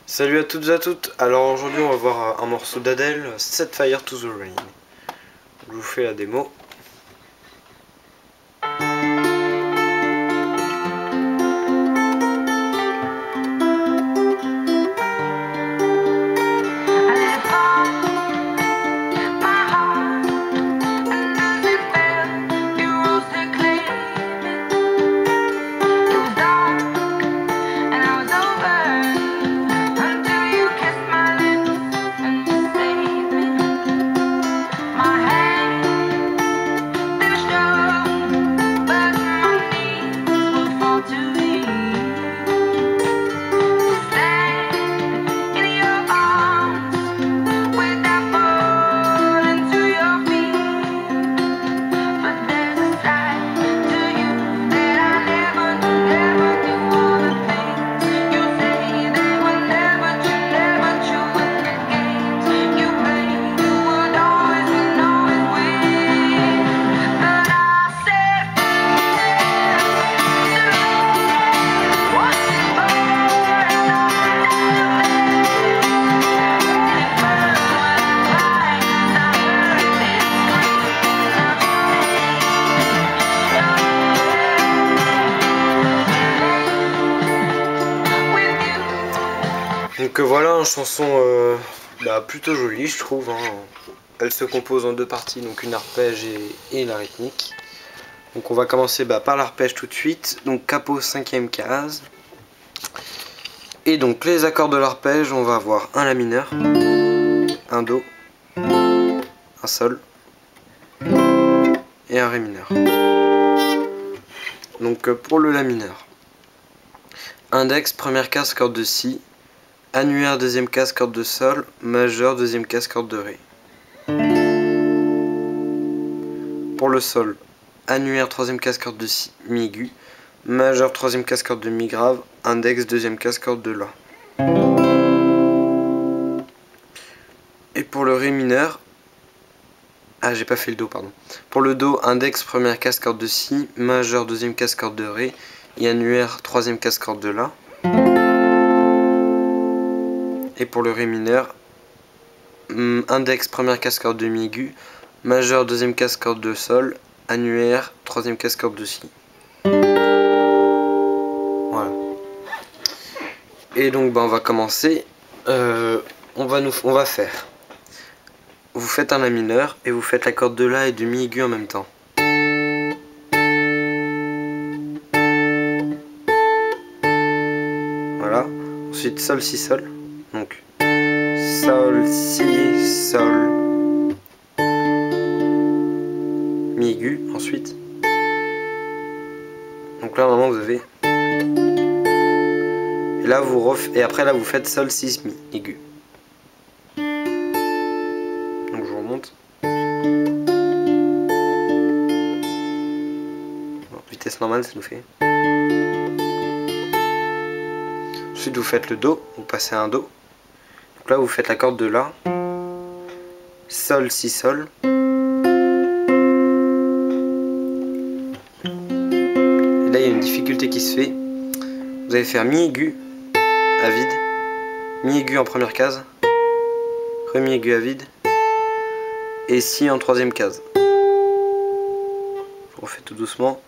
Salut à toutes et à toutes. Alors aujourd'hui on va voir un morceau d'Adèle, Set Fire to the Rain. Je vous fais la démo. Donc voilà, une chanson plutôt jolie je trouve, hein. Elle se compose en deux parties, donc une arpège et la rythmique. Donc on va commencer par l'arpège tout de suite, donc capot 5e case. Et donc les accords de l'arpège, on va avoir un la mineur, un do, un sol et un ré mineur. Donc pour le la mineur, index première case corde de si, annuaire deuxième case corde de sol, majeur deuxième case corde de ré. Pour le sol, annuaire troisième case corde de si mi aigu, majeur troisième case corde de mi grave, index deuxième case corde de la. Et pour le ré mineur, j'ai pas fait le do, pardon. Pour le do, index première case corde de si, majeur deuxième case corde de ré et annuaire troisième case corde de la. Et pour le ré mineur, index première case corde de mi aigu, majeur deuxième case corde de sol, annuaire troisième case corde de si. Voilà. Et donc on va commencer. On va faire. Vous faites un la mineur et vous faites la corde de la et de mi aigu en même temps. Voilà. Ensuite sol si sol. Donc sol si sol mi aigu ensuite. Donc là normalement vous avez. Et là et après là vous faites sol si mi aigu. Donc je vous remonte. Bon, vitesse normale ça nous fait. Ensuite vous faites le do, vous passez un do. Donc là vous faites la corde de la, sol si sol. Et là il y a une difficulté qui se fait. Vous allez faire mi aigu à vide, mi aigu en première case, re mi aigu à vide et si en troisième case. Je refais tout doucement.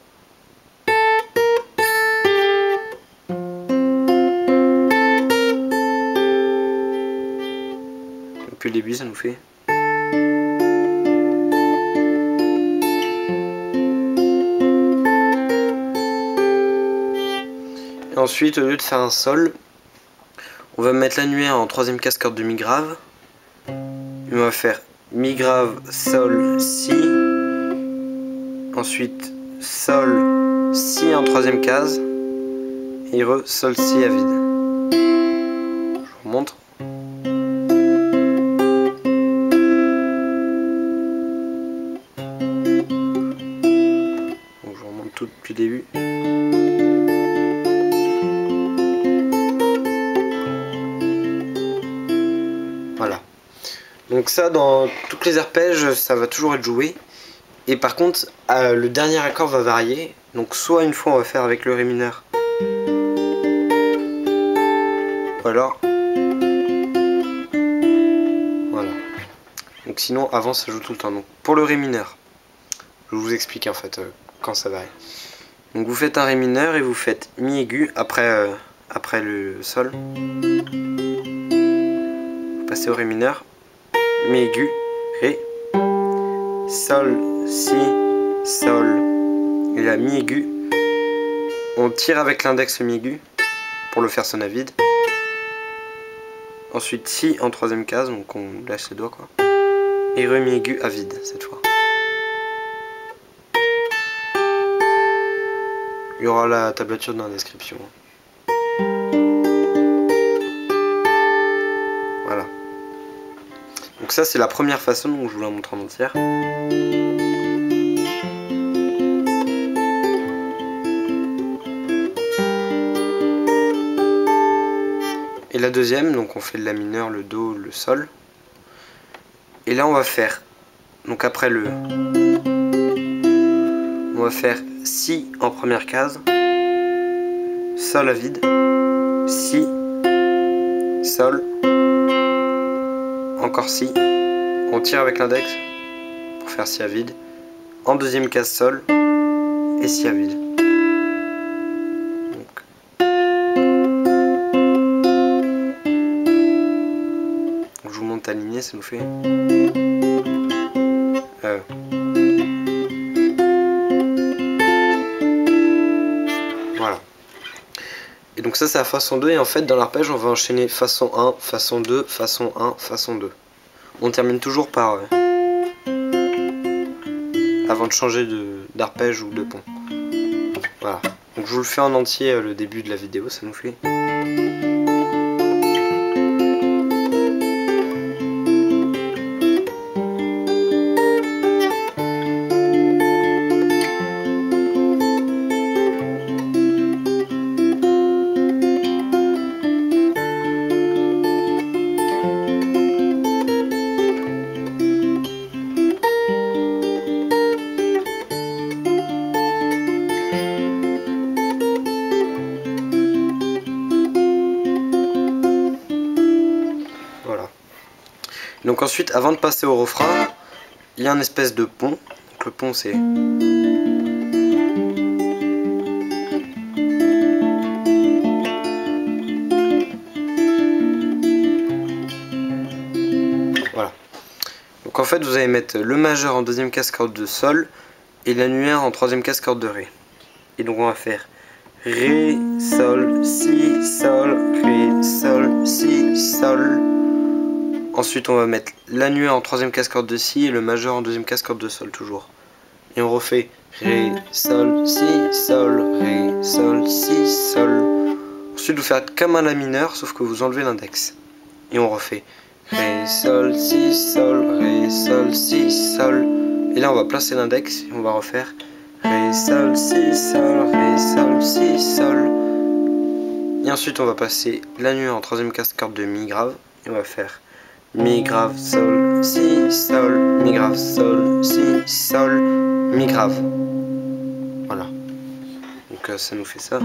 Depuis le début ça nous fait. Et ensuite au lieu de faire un sol, on va mettre l'annuaire en troisième case corde de mi grave. Et on va faire mi grave, sol, si. Ensuite sol, si en troisième case. Et re, sol, si à vide. Je vous remontre. Donc je remonte tout depuis le début. Voilà. Donc ça, dans toutes les arpèges, ça va toujours être joué. Et par contre, le dernier accord va varier. Donc soit une fois on va faire avec le ré mineur, ou alors Donc sinon avant ça joue tout le temps. Donc pour le ré mineur, je vais vous expliquer en fait quand ça varie. Donc vous faites un ré mineur et vous faites mi aigu après le sol. Vous passez au ré mineur, mi aigu, ré, sol, si, sol et la mi aigu. On tire avec l'index mi aigu pour le faire sonner à vide. Ensuite si en troisième case, donc on lâche les doigts quoi. Et re mi aigu à vide cette fois. Il y aura la tablature dans la description. Voilà. Donc ça c'est la première façon, donc je vous la montre en entière. Et la deuxième, donc on fait le la mineur, le do, le sol. Et là on va faire, donc après le... On va faire si en première case, sol à vide, si, sol, encore si, on tire avec l'index pour faire si à vide, en deuxième case sol et si à vide. Donc. Je vous montre aligné, ça nous fait... Voilà. Et donc ça c'est la façon 2 et en fait dans l'arpège on va enchaîner façon 1, façon 2, façon 1, façon 2. On termine toujours par avant de changer d'arpège ou de pont. Voilà. Donc je vous le fais en entier le début de la vidéo, ça nous fait... Donc ensuite, avant de passer au refrain, il y a un espèce de pont. Donc le pont c'est... Voilà. Donc en fait, vous allez mettre le majeur en deuxième case corde de sol et l'annulaire en troisième case corde de ré. Et donc on va faire ré, sol, si, sol, ré, sol, si, sol. Ensuite on va mettre l'annulaire en troisième case corde de si et le majeur en deuxième case corde de sol toujours. Et on refait ré, sol, si, sol, ré, sol, si, sol. Ensuite vous faites comme un la mineur sauf que vous enlevez l'index. Et on refait ré, sol, si, sol, ré, sol, si, sol. Et là on va placer l'index et on va refaire ré, sol, si, sol, ré, sol, si, sol. Et ensuite on va passer l'annulaire en troisième case corde de mi grave et on va faire mi grave, sol, si, sol, mi grave, sol, si, sol, mi grave. Voilà. Donc ça nous fait ça.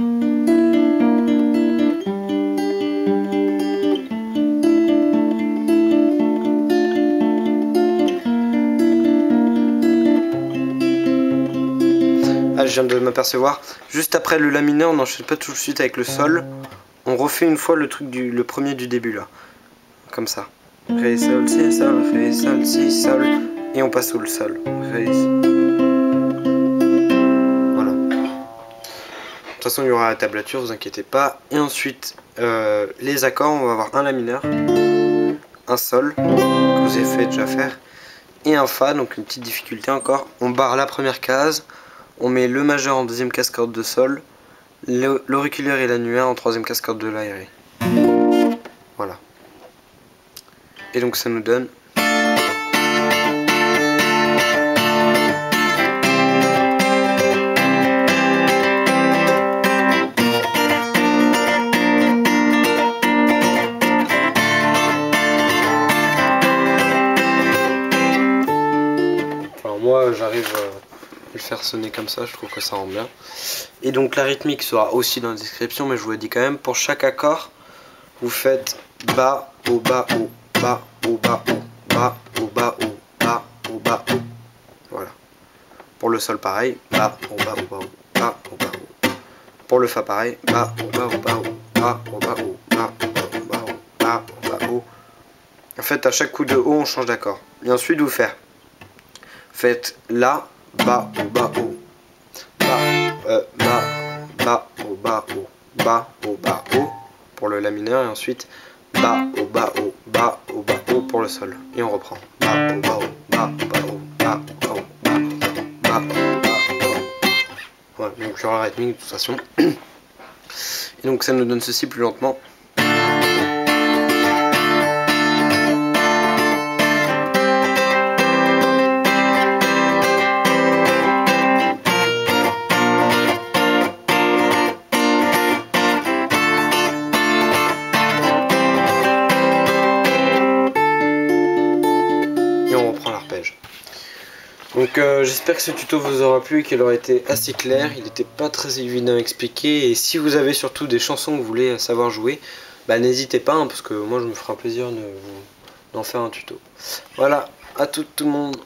Ah, je viens de m'apercevoir. Juste après le la mineur, on n'enchaîne pas tout de suite avec le sol. On refait une fois le truc le premier du début là. Comme ça. Ré, sol, si, sol, ré, sol, si, sol. Et on passe au sol. Ré. Voilà. De toute façon, il y aura la tablature, vous inquiétez pas. Et ensuite, les accords, on va avoir un la mineur, un sol, que vous avez fait déjà faire, et un fa, donc une petite difficulté encore. On barre la première case, on met le majeur en deuxième case corde de sol, l'auriculaire et l'annulaire en troisième case corde de la et ré. Voilà. Et donc ça nous donne... Enfin, moi j'arrive à le faire sonner comme ça, je trouve que ça rend bien. Et donc la rythmique sera aussi dans la description, mais je vous le dis quand même, pour chaque accord, vous faites bas, haut, bas, haut. Bas, haut, bas, haut, bas, haut, bas, haut, ba, oh. Voilà. Pour le sol pareil, ba, oh, ba, oh, ba, oh, ba, oh, ba, oh. Pour le fa pareil, ba, oh, ba, oh, ba, oh, ba, oh, ba, oh, ba, oh, ba, oh, ba, oh, ba, oh, ba, oh. En fait, à chaque coup de haut, on change d'accord. Et ensuite, vous faites la, ba, oh, ba, oh. Ba, ba, oh, ba, oh. Ba, oh, ba, oh. Pour le la mineur. Et ensuite, ba, oh, ba, oh. Ba, oh, ba, oh pour le sol. Et on reprend. Ba, oh, ba, oh. Ba, oh, ba, oh. Ba, oh, ba, oh. Ba, ba, ba, oh. Voilà, donc il y aura la rythmique de toute façon. Et donc ça nous donne ceci plus lentement. Et on reprend l'arpège. Donc j'espère que ce tuto vous aura plu et qu'il aura été assez clair. Il n'était pas très évident à expliquer. Et si vous avez surtout des chansons que vous voulez savoir jouer, bah n'hésitez pas, hein, parce que moi je me ferai un plaisir d'en faire un tuto. Voilà, à tout le monde.